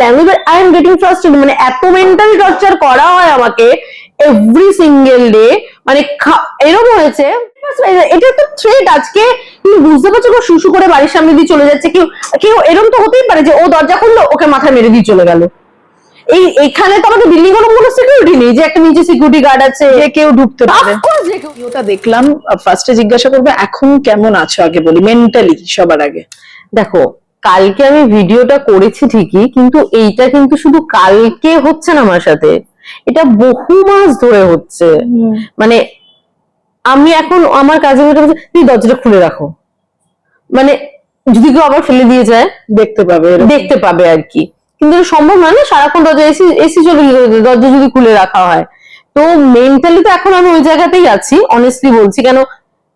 Language I am getting frustrated, মানে এত mental torture করা হয় আমাকে এভরি সিঙ্গেল ডে, মানে এরকম হয়েছে। এটা তো থ্রেট। আজকে তুমি বুঝতে পারছো কেউ শুশু করে বাড়ির সামনে দিয়ে চলে যাচ্ছে, কেউ কেউ এরকম তো হতেই পারে যে ও দরজা খুললো ওকে মাথায় মেরে দিয়ে চলে গেল। এইখানে তো আমাদের বিল্ডিং কোনো সিকিউরিটি নেই যে একটা নিচে সিকিউরিটি গার্ড আছে যে কেউ ঢুকতে পারে। ওটা দেখলাম, ফার্স্টে জিজ্ঞাসা করবো এখন কেমন আছো আগে বলি, মেন্টালি সবার আগে। দেখো, কালকে আমি ভিডিওটা করেছি ঠিকই, কিন্তু এইটা কিন্তু শুধু কালকে হচ্ছে না আমার সাথে, এটা বহু মাস ধরে হচ্ছে। মানে আমি এখন আমার কাজে তুই দরজাটা খুলে রাখো, মানে যদি কেউ আবার ফেলে দিয়ে যায় দেখতে পাবে আর কি। কিন্তু সম্ভব নয় না সারাক্ষণ দরজা এসি চলে দরজা যদি খুলে রাখা হয়। তো মেন্টালি তো এখন আমি ওই জায়গাতেই আছি, অনেস্টলি বলছি। কেন,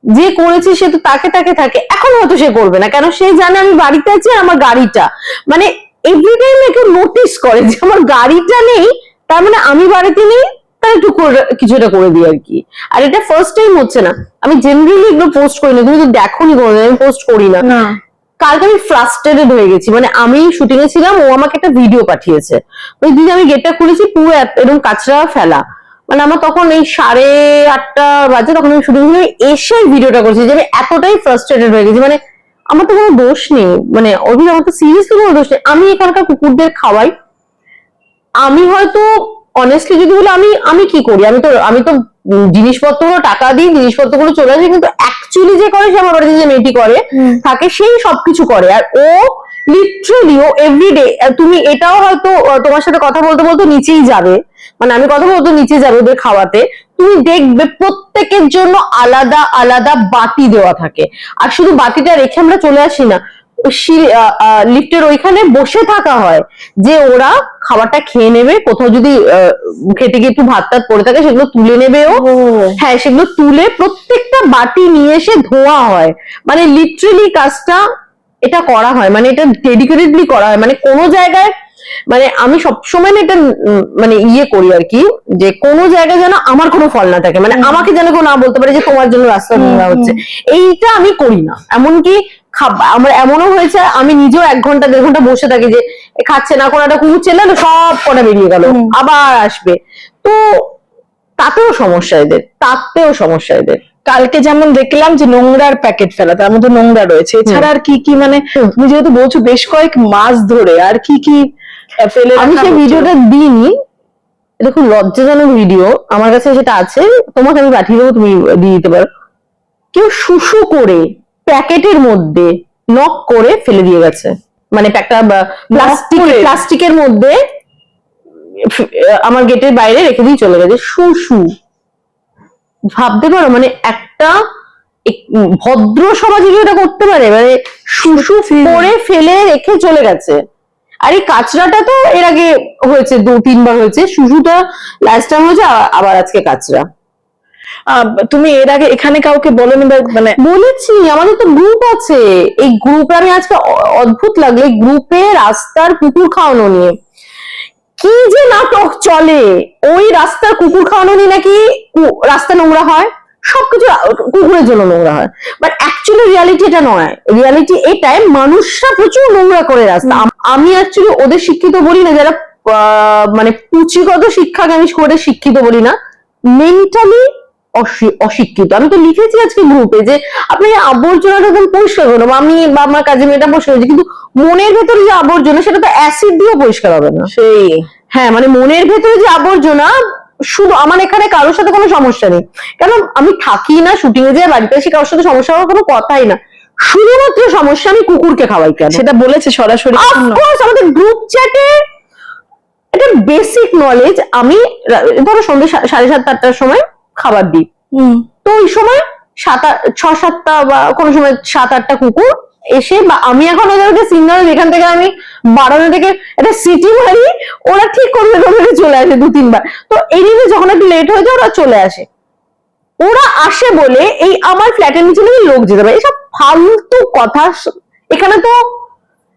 যে করেছে সে তো তাকে থাকে, এখন হয়তো সে করবে না, কেন সে জানে আমি বাড়িতে আছি আর আমার গাড়িটা, মানে এভরি টাইম কেউ নোটিস করে যে আমার গাড়িটা নেই, তার মানে আমি বাড়িতে নেই, তাই একটু কিছুটা করে দিই আর কি। আর এটা ফার্স্ট টাইম হচ্ছে না, আমি জেনারেলি এগুলো পোস্ট করি না, তুমি তো দেখোনি কোনোদিন আমি পোস্ট করি না। কালকে আমি ফ্রাস্ট্রেটেড হয়ে গেছি, মানে আমি শুটিং এ ছিলাম, ও আমাকে একটা ভিডিও পাঠিয়েছে, ওই দিদি আমি গেটটা খুলেছি পুরো এরকম কাঁচরা ফেলা, মানে আমার তখন এই 8:30 বাজে, তখন আমি শুটিং করে এসে ভিডিওটা করছি যে আমি এতটাই ফ্রাস্ট্রেটেড হয়ে গেছি। মানে আমার তো কোনো দোষ নেই, মানে অভিযোগ আমার তো সিরিয়াসলি কোনো দোষ নেই, আমি এখানকার কুকুরদের খাওয়াই। আমি হয়তো অনেস্টলি যদি বলি আমি কি করি, আমি তো জিনিসপত্রগুলো টাকা দিই, জিনিসপত্রগুলো চলে আসে, কিন্তু অ্যাকচুয়ালি যে করে সে আমার বাড়িতে যে মেয়েটি করে থাকে সেই সবকিছু করে। আর ও লিটারালি ও এভরিডে, তুমি এটাও হয়তো তোমার সাথে কথা বলতে বলতে নিচেই যাবে, মানে আমি কথা বলতে নিচে যাবে ওদের খাওয়াতে, তুমি দেখবে প্রত্যেকের জন্য আলাদা আলাদা বাটি দেওয়া থাকে। আর শুধু বাটিটা রেখে আমরা চলে আসি না, লিফটের ওইখানে বসে থাকা হয় যে ওরা খাবারটা খেয়ে নেবে, কোথাও যদি খেতে গিয়ে একটু ভাত টাত পড়ে থাকে সেগুলো তুলে নেবে ও, হ্যাঁ সেগুলো তুলে প্রত্যেকটা বাটি নিয়ে এসে ধোয়া হয়, মানে লিটারালি কাজটা এটা করা হয়, মানে এটা ডেডিকেটেডলি করা হয়। মানে কোনো জায়গায়, মানে আমি সবসময় না এটা মানে ইয়ে করি আর কি, যে কোনো জায়গায় যেন আমার কোনো ফল না থাকে, মানে আমাকে যেন কেউ না বলতে পারে যে তোমার জন্য রাস্তা নোংরা হচ্ছে, এইটা আমি করি না। এমনকি আমার এমনও হয়েছে আমি নিজেও 1 ঘন্টা 1.5 ঘন্টা বসে থাকি যে খাচ্ছে না, কোনো একটা কুকুর চেলে সব কটা বেরিয়ে গেল, আবার আসবে, তো তাতেও সমস্যা এদের। কালকে যেমন দেখলাম যে নোংরার প্যাকেট ফেলা, তার মধ্যে নোংরা রয়েছে, এছাড়া আর কি কি, মানে তুমি যেহেতু বলছো বেশ কয়েক মাস ধরে আর কি কি ফেলে, আমি সেই ভিডিওটা দিইনি, এটা খুব লজ্জাজনক ভিডিও, আমার কাছে সেটা আছে, তোমাকে আমি পাঠিয়ে দেবো, তুমি দিয়ে দিতে পারো। কেউ শুশু করে প্যাকেটের মধ্যে নক করে ফেলে দিয়ে গেছে, মানে একটা প্লাস্টিকের মধ্যে আমার গেটের বাইরে রেখে দিয়ে চলে গেছে। শুশু, ভাবতে পারো, মানে একটা ভদ্র সমাজে এটা করতে পারে, মানে শুশু করে ফেলে রেখে চলে গেছে। আর এই কাঁচরাটা তো এর আগে হয়েছে, 2-3 বার হয়েছে, শুশুটা লাস্ট টাইম হয়েছে, আবার আজকে কাঁচরা। তুমি এর আগে এখানে কাউকে বলোনি? মানে বলেছি, আমাদের তো গ্রুপ আছে, এই গ্রুপে আমি আজকে অদ্ভুত লাগলো, এই গ্রুপে রাস্তার কুকুর খাওয়ানো নিয়ে কি যে নাটক চলে। ওই রাস্তার কুকুর খাওয়ানো নিয়ে নাকি রাস্তা নোংরা হয়, সবকিছু কুকুরের জন্য নোংরা হয়, বাট অ্যাকচুয়ালি রিয়ালিটি এটা নয়। রিয়ালিটি এটাই মানুষরা প্রচুর নোংরা করে রাস্তা। আমি অ্যাকচুয়ালি ওদের শিক্ষিত বলি না, যারা মানে পুঁথিগত শিক্ষাকে আমি করে শিক্ষিত বলি না, মেন্টালি অশিক্ষিত। আমি তো লিখেছি আজকে গ্রুপে যে আপনি আবর্জনাটা একদম পরিষ্কার করুন, আমি বা আমার কাজে মেয়েটা পরিষ্কার হয়েছে, কিন্তু মনের ভেতরে যে আবর্জনা সেটা তো অ্যাসিড দিয়েও পরিষ্কার হবে না। সেই হ্যাঁ, মানে মনের ভেতরে যে আবর্জনা, শুধু আমার এখানে কারোর সাথে কোনো সমস্যা নেই, কেন আমি থাকি না, শুটিং এ যাই, বাড়িতে এসে কারোর সাথে সমস্যা হওয়ার কোনো কথাই না, শুধুমাত্র সমস্যা আমি কুকুরকে খাওয়াই। কেন সেটা বলেছে সরাসরি? আমাদের গ্রুপ চ্যাটে এটা বেসিক নলেজ। আমি ধরো সন্ধ্যে 7:30-8টার সময় খাবার দিই, তো ওই সময় 6-7টা বা কোনো সময় 7-8টা কুকুর এসে, বা আমি এখন ওদেরকে সিগন্যাল এখান থেকে আমি বাড়ানো থেকে একটা সিটি মারি, ওরা ঠিক করবে চলে আসে 2-3 বার। তো এদিকে যখন একটু লেট হয়ে যায় ওরা চলে আসে, ওরা আসে বলে এই আমার ফ্ল্যাটের নিচে নাকি লোক যেতে পারে, এসব ফালতু কথা। এখানে তো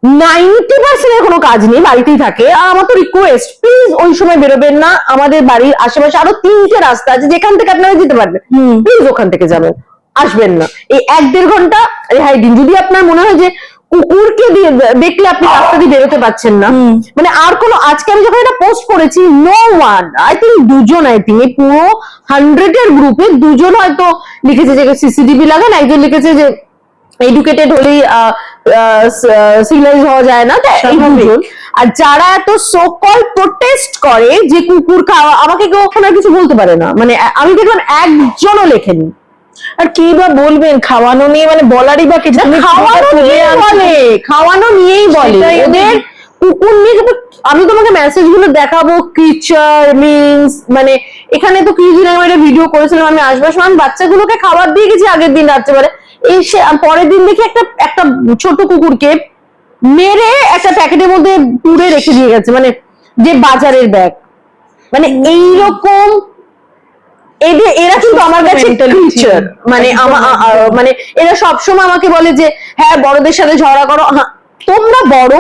90% কোনো কাজ নেই, বাড়িতেই থাকে। আর আমার তো রিকোয়েস্ট, প্লিজ ওই সময় বেরোবেন না, আমাদের বাড়ির আশেপাশে আরো 3টে রাস্তা আছে যেখান থেকে আপনারা যেতে পারবেন, প্লিজ ওখান থেকে যাবেন, আসবেন না। এই 1-1.5 ঘন্টা রেহাই দিন। যদি আপনার মনে হয় যে কুকুরকে দিয়ে দেখলে আপনি রাস্তা দিয়ে বেরোতে পারছেন না, মানে আর কোনো, আজকে আমি যখন এটা পোস্ট করেছি, নো ওয়ান, আই থিঙ্ক দুজন, আই থিঙ্ক এই পুরো 100 এর গ্রুপে দুজন হয়তো লিখেছে যে সিসিটিভি লাগান, একজন লিখেছে যে এডুকেটেড হলেই সিভিলাইজ হওয়া যায় না, এই দুজন। আর যারা এত সো কল প্রোটেস্ট করে যে কুকুর খাওয়া, আমাকে কেউ ওখানে কিছু বলতে পারে না, মানে আমি দেখলাম একজনও লেখেনি। আর কি বা বলবেন খাওয়ানো নিয়ে, মানে বলারই বা কিছু, খাওয়ানো নিয়েই বলে ওদের কুকুর নিয়ে। আমি তোমাকে মেসেজ গুলো দেখাবো, ক্রিচার মিন্স, মানে এখানে তো কিছুদিন আগে একটা ভিডিও করেছিলাম, আমি আসবার সময় বাচ্চাগুলোকে খাবার দিয়ে গেছি আগের দিন রাত্রেবেলা, এসে পরের দিন দেখি একটা ছোট কুকুরকে মেরে একটা প্যাকেটের মধ্যে পুরে রেখে দিয়ে গেছে, মানে যে বাজারের ব্যাগ, মানে এইরকম। এরা কিন্তু আমার কাছে ক্রিচার, মানে মানে এরা সবসময় আমাকে বলে যে হ্যাঁ বড়দের সাথে ঝগড়া করো, হ্যাঁ তোমরা বড়,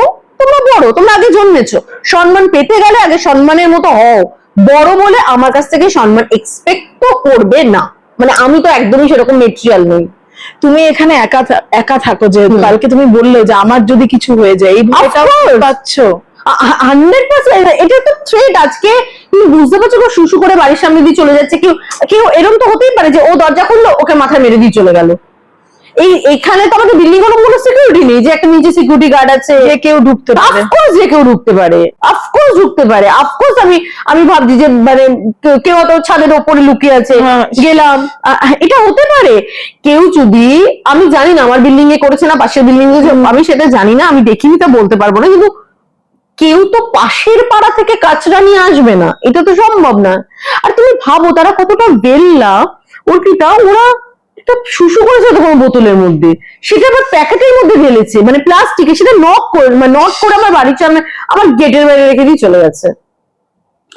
তোমরা আগে জন্মেছো, সম্মান পেতে গেলে আগে সম্মানের মতো হও, বড় বলে আমার কাছ থেকে সম্মান এক্সপেক্ট তো করবে না, মানে আমি তো একদমই সেরকম মেটেরিয়াল নই। তুমি এখানে একা থাকো, যে কালকে তুমি বললে যে আমার যদি কিছু হয়ে যায়, এই ভয়টা পাচ্ছ 100%, এটা তো থ্রেট। আজকে তুমি বুঝতে পারছো, শুশু করে বাড়ির সামনে দিয়ে চলে যাচ্ছে, কেউ এরকম তো হতেই পারে যে ও দরজা খুললো, ওকে মাথায় মেরে দিয়ে চলে গেল। এখানে তো আমাদের বিল্ডিং কোনো সিকিউরিটি নেই যে একটা নিচে সিকিউরিটি গার্ড আছে, যে কেউ ঢুকতে পারে, অফকোর্স যে কেউ ঢুকতে পারে, অফকোর্স আমি ভাবছি যে মানে কেউ তো ছাদের ওপরে লুকিয়ে আছে, গেলাম, এটা হতে পারে। কেউ যদি, আমি জানি না আমার বিল্ডিং এ করেছে না পাশের বিল্ডিং এ, আমি সেটা জানি না, আমি দেখিনি তা বলতে পারবো না, কিন্তু কেউ তো পাশের পাড়া থেকে কাচরা নিয়ে আসবে না, এটা তো সম্ভব না। আর তুমি ভাবো তারা কতটা বেল্লা, অর্পিতা, ওরা একটা শুশু করেছে তখন বোতলের মধ্যে, সেটা আবার প্যাকেটের মধ্যে ঢেলেছে, মানে প্লাস্টিকে, সেটা নক করে আমার বাড়ির সামনে, আমার গেটের বাইরে রেখে দিয়ে চলে গেছে।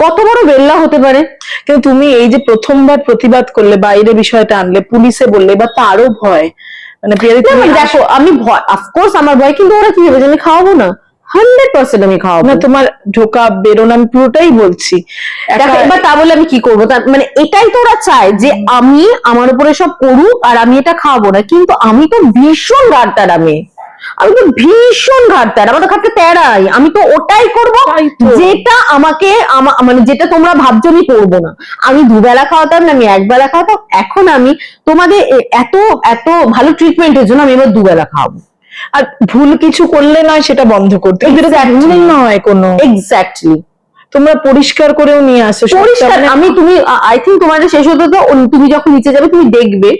কত বড় বেল্লা হতে পারে। কিন্তু তুমি এই যে প্রথমবার প্রতিবাদ করলে, বাইরে বিষয়টা আনলে, পুলিশে বললে, এবার তো আরো ভয়, মানে দেখো আমি ভয়, অফকোর্স আমার ভয়, কিন্তু ওরা কি ভেবে আমি খাওয়াবো না? 100% আমি খাওয়াবো না। তোমার ঢোকা বেরোনো আমি পুরোটাই বলছি। এবার তা বলে আমি কি করবো? মানে এটাই তো ওরা চায় যে আমি, আমার উপরে সব করুক আর আমি এটা খাওয়াবো না, কিন্তু আমি তো ভীষণ ঘাটতার, আমি তো ভীষণ ঘাটতার, আমার তো ঘাটতে তেরাই, আমি তো ওটাই করবো যেটা আমাকে, মানে যেটা তোমরা ভাবছো আমি করবো না। আমি দুবেলা খাওয়াতাম না, আমি একবেলা খাওয়াতাম, এখন আমি তোমাদের এত এত ভালো ট্রিটমেন্টের জন্য আমি এবার দুবেলা খাওয়াবো। আর ভুল কিছু করলে নয় সেটা বন্ধ করতে, নয় কোনো, এক্স্যাক্টলি তোমরা পরিষ্কার করেও নিয়ে আসো, পরিষ্কার। তুমি আই থিঙ্ক তোমাদের শেষ হতে তো, তুমি যখন নিচে যাবে তুমি দেখবে,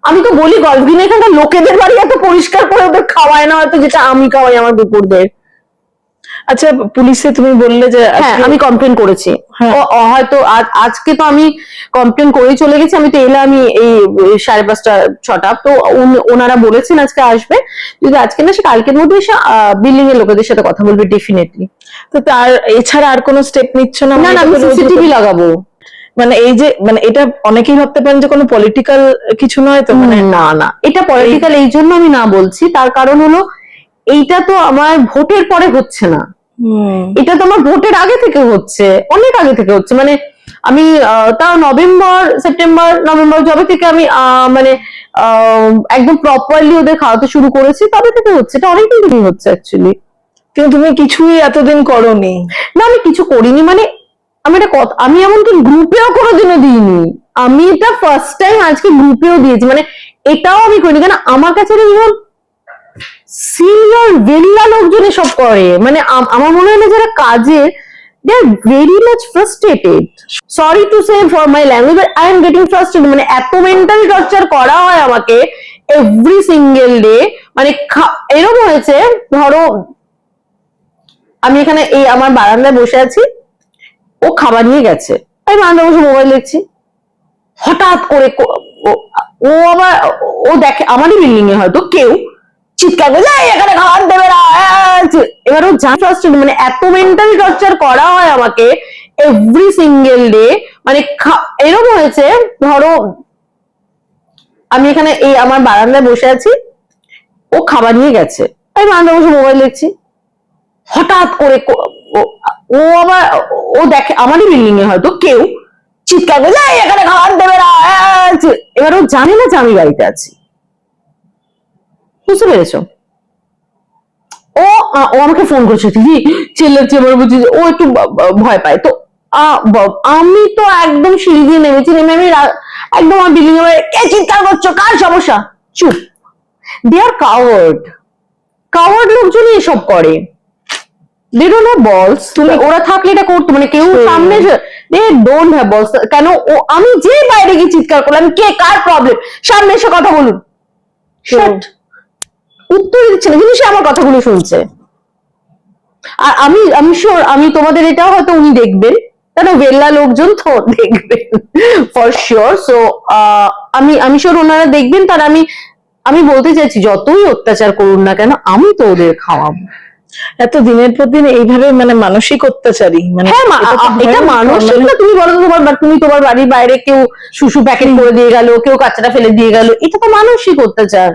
আমি তো বলি গল্ফ গ্রিনে এখানকার লোকেদের বাড়ি এত পরিষ্কার করে ওদের খাওয়ায় না হয়তো যেটা আমি খাওয়াই আমার কুকুরদের। আচ্ছা, পুলিশে তুমি বললে যে, হ্যাঁ আমি কমপ্লেন করেছি, হয়তো আজকে তো আমি কমপ্লেন করেই চলে গেছি, আমি তো এলাম এই 5:30 6টা, তো ওনারা বলেছেন আজকে আসবে, যদি আজকে না সে কালকের মধ্যে এসে বিল্ডিং এর লোকেদের সাথে কথা বলবে ডেফিনেটলি। তো তার এছাড়া আর কোনো স্টেপ নিচ্ছ না? না, আমি সিসিটিভি লাগাবো। মানে এই যে, মানে এটা অনেকেই ভাবতে পারেন যে কোনো পলিটিক্যাল কিছু নয় তো, মানে না, এটা পলিটিক্যাল এই জন্য আমি না বলছি, তার কারণ হলো এইটা তো আমার ভোটের পরে হচ্ছে না, এটা তো আমার ভোটের আগে থেকে হচ্ছে, অনেক আগে থেকে হচ্ছে, মানে আমি তাও নভেম্বর যবে থেকে আমি মানে একদম প্রপারলি ওদের খাওয়াতে শুরু করেছি, তবে থেকে হচ্ছে, এটা অনেকদিন থেকে হচ্ছে অ্যাকচুয়ালি। কিন্তু তুমি কিছুই এতদিন করোনি। না, আমি কিছু করিনি, মানে আমি এমনকি গ্রুপেও কোনোদিনও দিইনি, আমি এটা ফার্স্ট টাইম আজকে গ্রুপেও দিয়েছি, মানে এটাও আমি করিনি, কারণ আমার কাছে সিনিয়র বেল্লা লোকজন এসব করে, মানে আমার মনে হয় না যারা কাজে, they are very much frustrated, sorry to say for my language but I am getting frustrated, মানে এত মেন্টাল টর্চার করা হয় আমাকে এভরি সিঙ্গেল ডে, মানে এরকম হয়েছে, ধরো আমি এখানে এই আমার বারান্দায় বসে আছি, ও খাবার নিয়ে গেছে, আমি বারান্দায় বসে মোবাইল দেখছি, হঠাৎ করে ও দেখে আমারই বিল্ডিং এ হয়তো কেউ চিৎকার করে এখানে খাবার দেবে না, এবার ও যা ফ্রাস্ট্রেটেড, মানে এত মেন্টাল টর্চার করা হয় আমাকে এভরি সিঙ্গেল ডে, মানে এরকম হয়েছে, ধরো আমি এখানে এই আমার বারান্দায় বসে আছি, ও খাবার নিয়ে গেছে, আমি বারান্দায় বসে মোবাইল দেখছি, হঠাৎ করে ও দেখে আমারই বিল্ডিং এ হয়তো কেউ চিৎকার করে এখানে খাবার দেবে না, এবার ও জানে না যে আমি বাড়িতে আছি, বুঝতে পেরেছো? ও আমাকে ফোন করেছে, দিদি চেল্লাচ্ছে, আমার বলছি যে ও একটু ভয় পায়। তো আমি তো একদম সিঁড়ি দিয়ে নেমেছি, নেমে আমি একদম আমার বিল্ডিং এ কে চিৎকার করছো, কার সমস্যা, চুপ। দে আর কাওয়ার্ড লোকজনই এসব করে, দে ডোন্ট হ্যাভ বলস। ওরা থাকলে এটা করতো, মানে কেউ সামনে, দে ডোন্ট হ্যাভ বলস। কেন আমি যে বাইরে গিয়ে চিৎকার করলাম, কে কার প্রবলেম, সামনে এসে কথা বলুন, উত্তর দিচ্ছে না, কিন্তু সে আমার কথাগুলো শুনছে। আর আমি শিওর, আমি তোমাদের এটাও হয়তো উনি দেখবেন, কেন বেল্লা লোকজন তো দেখবেন ফর শিওর। সো আমি শিওর ওনারা দেখবেন। তার আমি বলতে চাইছি, যতই অত্যাচার করুন না কেন, আমি তো ওদের খাওয়াবো। এত দিনের পর দিন এইভাবে মানে মানসিক অত্যাচারী, মানে হ্যাঁ, এটা মানসিক না। তুমি বলো তুমি তোমার বাড়ির বাইরে কেউ শুশু প্যাকেট করে দিয়ে গেল, কেউ কাঁচাটা ফেলে দিয়ে গেল, এটা তো মানসিক অত্যাচার।